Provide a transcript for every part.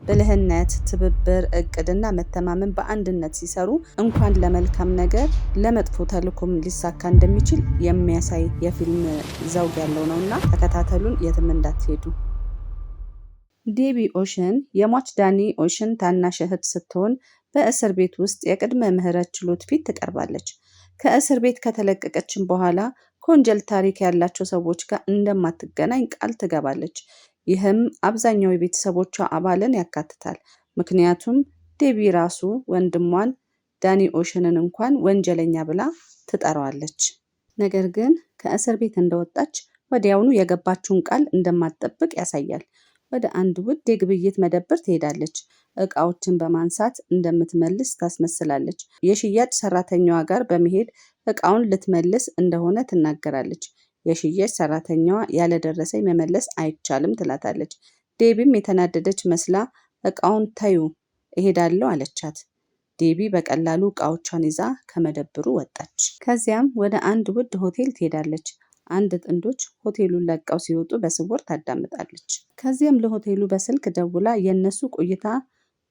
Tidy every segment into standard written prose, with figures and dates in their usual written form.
ብልህነት፣ ትብብር፣ እቅድና መተማመን በአንድነት ሲሰሩ እንኳን ለመልካም ነገር ለመጥፎ ተልዕኮም ሊሳካ እንደሚችል የሚያሳይ የፊልም ዘውግ ያለው ነውና ተከታተሉን፣ የትም እንዳትሄዱ። ዴቢ ኦሽን የሟች ዳኒ ኦሽን ታናሽ እህት ስትሆን በእስር ቤት ውስጥ የቅድመ ምህረት ችሎት ፊት ትቀርባለች። ከእስር ቤት ከተለቀቀችም በኋላ ከወንጀል ታሪክ ያላቸው ሰዎች ጋር እንደማትገናኝ ቃል ትገባለች። ይህም አብዛኛው የቤተሰቦቿ አባልን ያካትታል። ምክንያቱም ዴቢ ራሱ ወንድሟን ዳኒ ኦሽንን እንኳን ወንጀለኛ ብላ ትጠራዋለች። ነገር ግን ከእስር ቤት እንደወጣች ወዲያውኑ የገባችውን ቃል እንደማትጠብቅ ያሳያል። ወደ አንድ ውድ የግብይት መደብር ትሄዳለች። እቃዎችን በማንሳት እንደምትመልስ ታስመስላለች። የሽያጭ ሰራተኛዋ ጋር በመሄድ እቃውን ልትመልስ እንደሆነ ትናገራለች። የሽያጭ ሰራተኛዋ ያለደረሰኝ መመለስ አይቻልም ትላታለች። ዴቢም የተናደደች መስላ እቃውን ተዩ እሄዳለሁ አለቻት። ዴቢ በቀላሉ እቃዎቿን ይዛ ከመደብሩ ወጣች። ከዚያም ወደ አንድ ውድ ሆቴል ትሄዳለች። አንድ ጥንዶች ሆቴሉን ለቀው ሲወጡ በስውር ታዳምጣለች። ከዚያም ለሆቴሉ በስልክ ደውላ የእነሱ ቆይታ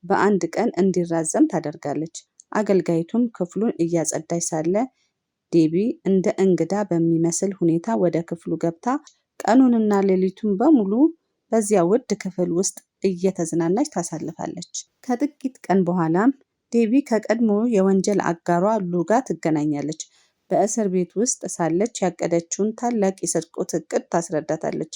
በአንድ ቀን እንዲራዘም ታደርጋለች። አገልጋይቱም ክፍሉን እያጸዳች ሳለ ዴቢ እንደ እንግዳ በሚመስል ሁኔታ ወደ ክፍሉ ገብታ ቀኑንና ሌሊቱን በሙሉ በዚያ ውድ ክፍል ውስጥ እየተዝናናች ታሳልፋለች። ከጥቂት ቀን በኋላም ዴቢ ከቀድሞ የወንጀል አጋሯ ሉ ጋር ትገናኛለች። በእስር ቤት ውስጥ ሳለች ያቀደችውን ታላቅ የስርቆት እቅድ ታስረዳታለች።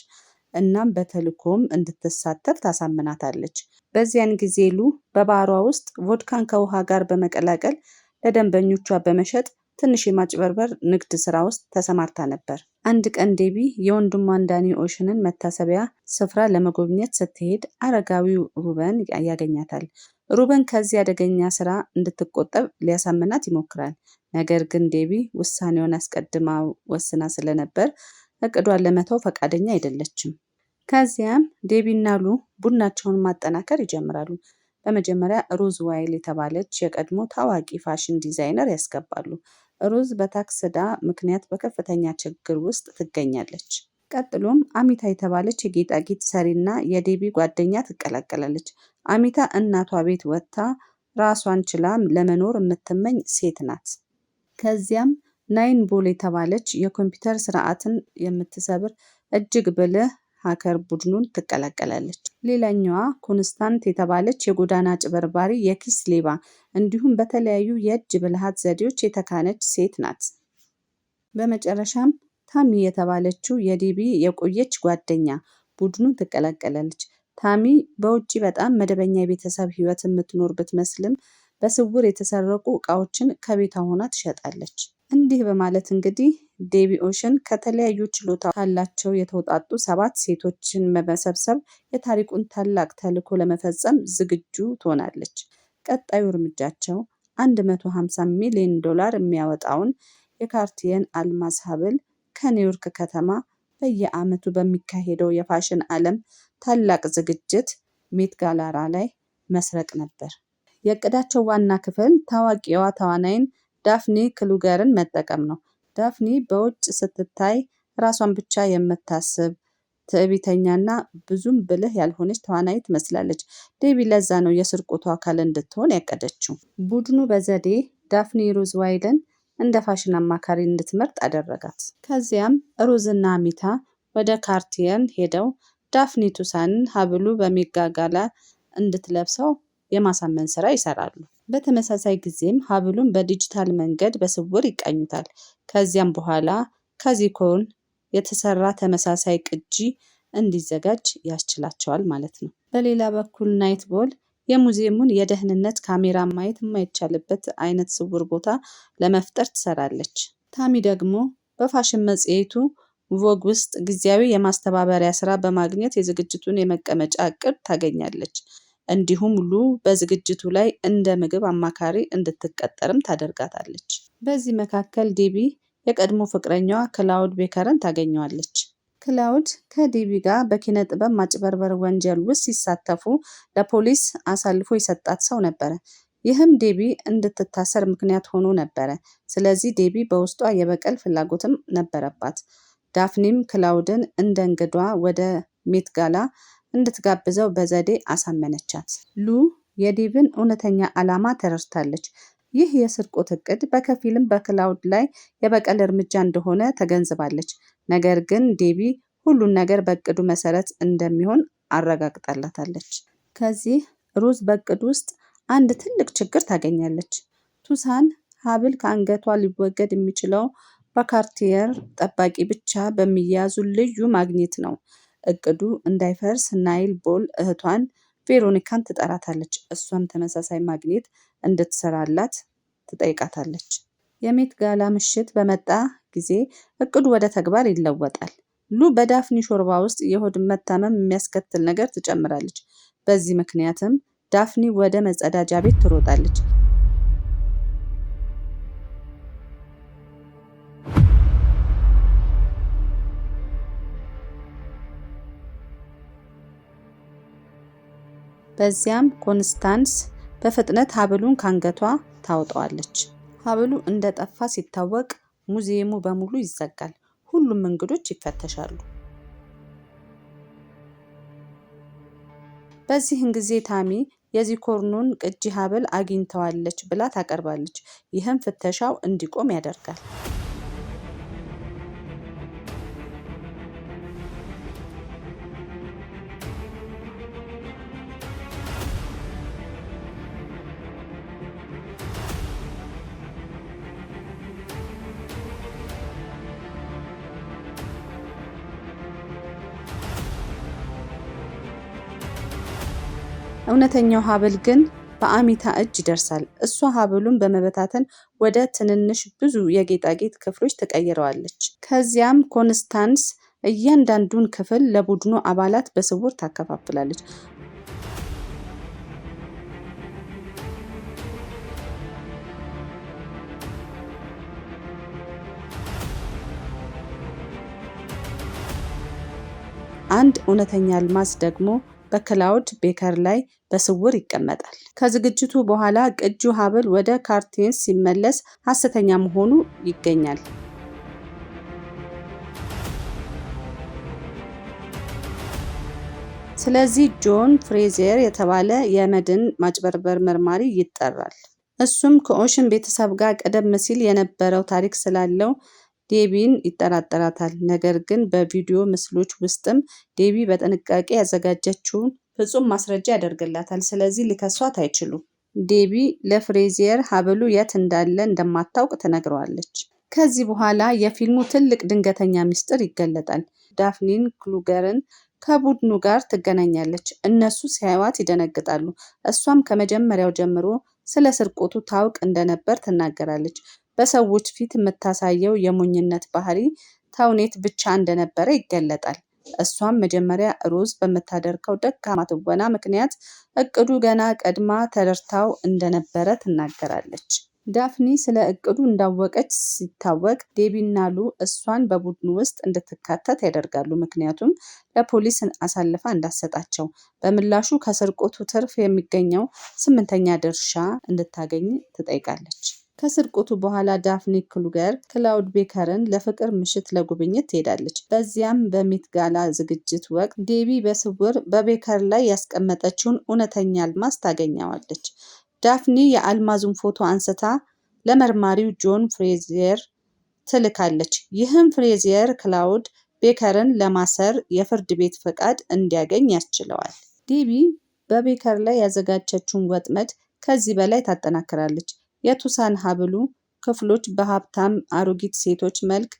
እናም በተልዕኮም እንድትሳተፍ ታሳምናታለች። በዚያን ጊዜ ሉ በባሯ ውስጥ ቮድካን ከውሃ ጋር በመቀላቀል ለደንበኞቿ በመሸጥ ትንሽ የማጭበርበር ንግድ ስራ ውስጥ ተሰማርታ ነበር። አንድ ቀን ዴቢ የወንድሟን ዳኒ ኦሽንን መታሰቢያ ስፍራ ለመጎብኘት ስትሄድ አረጋዊው ሩበን ያገኛታል። ሩበን ከዚህ አደገኛ ስራ እንድትቆጠብ ሊያሳምናት ይሞክራል። ነገር ግን ዴቢ ውሳኔውን አስቀድማ ወስና ስለነበር እቅዷን ለመተው ፈቃደኛ አይደለችም። ከዚያም ዴቢና ሉ ቡድናቸውን ማጠናከር ይጀምራሉ። በመጀመሪያ ሩዝ ዋይል የተባለች የቀድሞ ታዋቂ ፋሽን ዲዛይነር ያስገባሉ። ሩዝ በታክስ ዕዳ ምክንያት በከፍተኛ ችግር ውስጥ ትገኛለች። ቀጥሎም አሚታ የተባለች የጌጣጌጥ ሰሪና የዴቢ ጓደኛ ትቀላቀላለች። አሚታ እናቷ ቤት ወጥታ ራሷን ችላ ለመኖር የምትመኝ ሴት ናት። ከዚያም ናይን ቦል የተባለች የኮምፒውተር ስርዓትን የምትሰብር እጅግ ብልህ ሀከር ቡድኑን ትቀላቀላለች። ሌላኛዋ ኮንስታንት የተባለች የጎዳና አጭበርባሪ የኪስ ሌባ እንዲሁም በተለያዩ የእጅ ብልሃት ዘዴዎች የተካነች ሴት ናት። በመጨረሻም ታሚ የተባለችው የዴቢ የቆየች ጓደኛ ቡድኑን ትቀላቀላለች። ታሚ በውጪ በጣም መደበኛ የቤተሰብ ህይወት የምትኖር ብትመስልም በስውር የተሰረቁ እቃዎችን ከቤቷ ሆና ትሸጣለች። እንዲህ በማለት እንግዲህ ዴቢ ኦሽን ከተለያዩ ችሎታ ካላቸው የተውጣጡ 7 ሴቶችን በመሰብሰብ የታሪኩን ታላቅ ተልዕኮ ለመፈጸም ዝግጁ ትሆናለች። ቀጣዩ እርምጃቸው $150 ሚሊዮን የሚያወጣውን የካርቲየን አልማዝ ሐብል ከኒውዮርክ ከተማ በየዓመቱ በሚካሄደው የፋሽን ዓለም ታላቅ ዝግጅት ሜት ጋላራ ላይ መስረቅ ነበር። የእቅዳቸው ዋና ክፍል ታዋቂዋ ተዋናይን ዳፍኒ ክሉገርን መጠቀም ነው። ዳፍኒ በውጭ ስትታይ ራሷን ብቻ የምታስብ ትዕቢተኛና ብዙም ብልህ ያልሆነች ተዋናይ ትመስላለች። ዴቢ ለዛ ነው የስርቆቱ አካል እንድትሆን ያቀደችው። ቡድኑ በዘዴ ዳፍኒ ሩዝ ዋይልን እንደ ፋሽን አማካሪ እንድትመርጥ አደረጋት። ከዚያም ሩዝና አሚታ ወደ ካርቲየን ሄደው ዳፍኒ ቱሳንን ሐብሉ በሚጋጋላ እንድትለብሰው የማሳመን ስራ ይሰራሉ። በተመሳሳይ ጊዜም ሐብሉን በዲጂታል መንገድ በስውር ይቃኙታል። ከዚያም በኋላ ከዚኮን የተሰራ ተመሳሳይ ቅጂ እንዲዘጋጅ ያስችላቸዋል ማለት ነው። በሌላ በኩል ናይት ቦል የሙዚየሙን የደህንነት ካሜራ ማየት የማይቻልበት አይነት ስውር ቦታ ለመፍጠር ትሰራለች። ታሚ ደግሞ በፋሽን መጽሔቱ ቮግ ውስጥ ጊዜያዊ የማስተባበሪያ ስራ በማግኘት የዝግጅቱን የመቀመጫ እቅድ ታገኛለች። እንዲሁም ሉ በዝግጅቱ ላይ እንደ ምግብ አማካሪ እንድትቀጠርም ታደርጋታለች። በዚህ መካከል ዴቢ የቀድሞ ፍቅረኛዋ ክላውድ ቤከርን ታገኘዋለች። ክላውድ ከዴቢ ጋር በኪነ ጥበብ ማጭበርበር ወንጀል ውስጥ ሲሳተፉ ለፖሊስ አሳልፎ የሰጣት ሰው ነበረ። ይህም ዴቢ እንድትታሰር ምክንያት ሆኖ ነበረ። ስለዚህ ዴቢ በውስጧ የበቀል ፍላጎትም ነበረባት። ዳፍኒም ክላውድን እንደ እንግዷ ወደ ሜት ጋላ እንድትጋብዘው በዘዴ አሳመነቻት። ሉ የዴቭን እውነተኛ ዓላማ ተረድታለች። ይህ የስርቆት እቅድ በከፊልም በክላውድ ላይ የበቀል እርምጃ እንደሆነ ተገንዝባለች። ነገር ግን ዴቢ ሁሉን ነገር በእቅዱ መሰረት እንደሚሆን አረጋግጣላታለች። ከዚህ ሮዝ በእቅዱ ውስጥ አንድ ትልቅ ችግር ታገኛለች። ቱሳን ሀብል ከአንገቷ ሊወገድ የሚችለው በካርቲየር ጠባቂ ብቻ በሚያዙ ልዩ ማግኔት ነው። እቅዱ እንዳይፈርስ ናይል ቦል እህቷን ቬሮኒካን ትጠራታለች። እሷም ተመሳሳይ ማግኔት እንድትሰራላት ትጠይቃታለች። የሜት ጋላ ምሽት በመጣ ጊዜ እቅዱ ወደ ተግባር ይለወጣል። ሉ በዳፍኒ ሾርባ ውስጥ የሆድ መታመም የሚያስከትል ነገር ትጨምራለች። በዚህ ምክንያትም ዳፍኒ ወደ መጸዳጃ ቤት ትሮጣለች። በዚያም ኮንስታንስ በፍጥነት ሀብሉን ካንገቷ ታወጣዋለች። ሀብሉ እንደጠፋ ሲታወቅ ሙዚየሙ በሙሉ ይዘጋል። ሁሉም እንግዶች ይፈተሻሉ። በዚህን ጊዜ ታሚ የዚኮርኑን ቅጂ ሀብል አግኝተዋለች ብላ ታቀርባለች። ይህም ፍተሻው እንዲቆም ያደርጋል። እውነተኛው ሀብል ግን በአሚታ እጅ ይደርሳል። እሷ ሀብሉን በመበታተን ወደ ትንንሽ ብዙ የጌጣጌጥ ክፍሎች ትቀይረዋለች። ከዚያም ኮንስታንስ እያንዳንዱን ክፍል ለቡድኑ አባላት በስውር ታከፋፍላለች። አንድ እውነተኛ አልማዝ ደግሞ በክላውድ ቤከር ላይ በስውር ይቀመጣል። ከዝግጅቱ በኋላ ቅጂው ሀብል ወደ ካርቴንስ ሲመለስ ሐሰተኛ መሆኑ ይገኛል። ስለዚህ ጆን ፍሬዘር የተባለ የመድን ማጭበርበር መርማሪ ይጠራል። እሱም ከኦሽን ቤተሰብ ጋር ቀደም ሲል የነበረው ታሪክ ስላለው ዴቢን ይጠራጠራታል። ነገር ግን በቪዲዮ ምስሎች ውስጥም ዴቢ በጥንቃቄ ያዘጋጀችውን ፍጹም ማስረጃ ያደርግላታል። ስለዚህ ሊከሷት አይችሉም። ዴቢ ለፍሬዚየር ሀብሉ የት እንዳለ እንደማታውቅ ትነግረዋለች። ከዚህ በኋላ የፊልሙ ትልቅ ድንገተኛ ምስጢር ይገለጣል። ዳፍኒን ክሉገርን ከቡድኑ ጋር ትገናኛለች። እነሱ ሲያዩዋት ይደነግጣሉ። እሷም ከመጀመሪያው ጀምሮ ስለ ስርቆቱ ታውቅ እንደነበር ትናገራለች። በሰዎች ፊት የምታሳየው የሞኝነት ባህሪ ተውኔት ብቻ እንደነበረ ይገለጣል። እሷም መጀመሪያ ሮዝ በምታደርገው ደካማ ትወና ምክንያት እቅዱ ገና ቀድማ ተረድታው እንደነበረ ትናገራለች። ዳፍኒ ስለ እቅዱ እንዳወቀች ሲታወቅ ዴቢና ሉ እሷን በቡድኑ ውስጥ እንድትካተት ያደርጋሉ። ምክንያቱም ለፖሊስ አሳልፋ እንዳሰጣቸው። በምላሹ ከስርቆቱ ትርፍ የሚገኘው 8ኛ ድርሻ እንድታገኝ ትጠይቃለች። ከስርቆቱ በኋላ ዳፍኒ ክሉገር ክላውድ ቤከርን ለፍቅር ምሽት ለጉብኝት ትሄዳለች። በዚያም በሜት ጋላ ዝግጅት ወቅት ዴቢ በስውር በቤከር ላይ ያስቀመጠችውን እውነተኛ አልማዝ ታገኘዋለች። ዳፍኒ የአልማዙን ፎቶ አንስታ ለመርማሪው ጆን ፍሬዚየር ትልካለች። ይህም ፍሬዚየር ክላውድ ቤከርን ለማሰር የፍርድ ቤት ፈቃድ እንዲያገኝ ያስችለዋል። ዴቢ በቤከር ላይ ያዘጋጀችውን ወጥመድ ከዚህ በላይ ታጠናክራለች። የቱሳን ሀብሉ ክፍሎች በሀብታም አሮጊት ሴቶች መልክ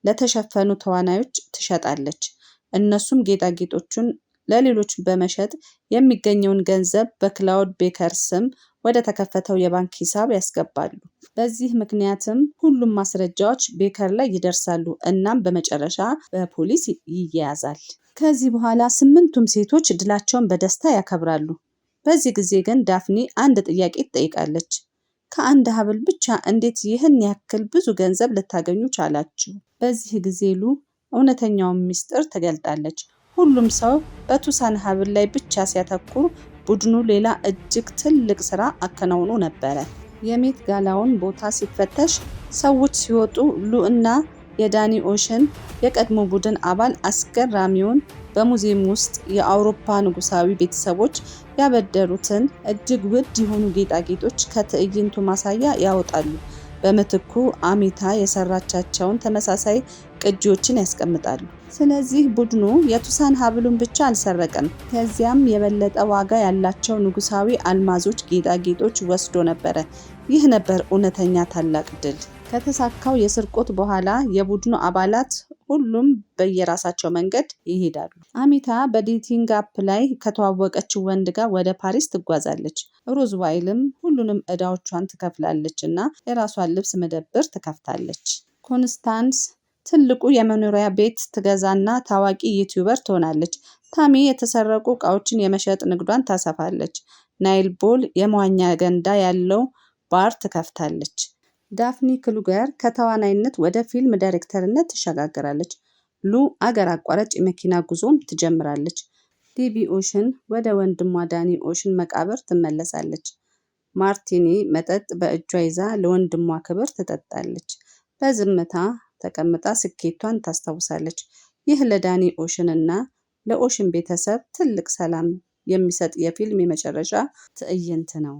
ለተሸፈኑ ተዋናዮች ትሸጣለች። እነሱም ጌጣጌጦቹን ለሌሎች በመሸጥ የሚገኘውን ገንዘብ በክላውድ ቤከር ስም ወደ ተከፈተው የባንክ ሂሳብ ያስገባሉ። በዚህ ምክንያትም ሁሉም ማስረጃዎች ቤከር ላይ ይደርሳሉ። እናም በመጨረሻ በፖሊስ ይያያዛል። ከዚህ በኋላ 8ቱም ሴቶች ድላቸውን በደስታ ያከብራሉ። በዚህ ጊዜ ግን ዳፍኒ አንድ ጥያቄ ትጠይቃለች። ከአንድ ሀብል ብቻ እንዴት ይህን ያክል ብዙ ገንዘብ ልታገኙ ቻላችሁ? በዚህ ጊዜ ሉ እውነተኛውን ምስጢር ትገልጣለች። ሁሉም ሰው በቱሳን ሀብል ላይ ብቻ ሲያተኩር፣ ቡድኑ ሌላ እጅግ ትልቅ ስራ አከናውኖ ነበረ። የሜት ጋላውን ቦታ ሲፈተሽ ሰዎች ሲወጡ ሉ እና የዳኒ ኦሽን የቀድሞ ቡድን አባል አስገራሚውን በሙዚየም ውስጥ የአውሮፓ ንጉሳዊ ቤተሰቦች ያበደሩትን እጅግ ውድ የሆኑ ጌጣጌጦች ከትዕይንቱ ማሳያ ያወጣሉ። በምትኩ አሚታ የሰራቻቸውን ተመሳሳይ ቅጂዎችን ያስቀምጣሉ። ስለዚህ ቡድኑ የቱሳን ሀብሉን ብቻ አልሰረቀም፣ ከዚያም የበለጠ ዋጋ ያላቸው ንጉሳዊ አልማዞች ጌጣጌጦች ወስዶ ነበረ። ይህ ነበር እውነተኛ ታላቅ ድል። ከተሳካው የስርቆት በኋላ የቡድኑ አባላት ሁሉም በየራሳቸው መንገድ ይሄዳሉ። አሚታ በዴቲንግ አፕ ላይ ከተዋወቀችው ወንድ ጋር ወደ ፓሪስ ትጓዛለች። ሮዝዋይልም ሁሉንም ዕዳዎቿን ትከፍላለች እና የራሷን ልብስ መደብር ትከፍታለች። ኮንስታንስ ትልቁ የመኖሪያ ቤት ትገዛና ታዋቂ ዩቲዩበር ትሆናለች። ታሚ የተሰረቁ ዕቃዎችን የመሸጥ ንግዷን ታሰፋለች። ናይል ቦል የመዋኛ ገንዳ ያለው ባር ትከፍታለች። ዳፍኒ ክሉገር ከተዋናይነት ወደ ፊልም ዳይሬክተርነት ትሸጋገራለች። ሉ አገር አቋራጭ የመኪና ጉዞም ትጀምራለች። ዴቢ ኦሽን ወደ ወንድሟ ዳኒ ኦሽን መቃብር ትመለሳለች። ማርቲኒ መጠጥ በእጇ ይዛ ለወንድሟ ክብር ትጠጣለች። በዝምታ ተቀምጣ ስኬቷን ታስታውሳለች። ይህ ለዳኒ ኦሽን እና ለኦሽን ቤተሰብ ትልቅ ሰላም የሚሰጥ የፊልም የመጨረሻ ትዕይንት ነው።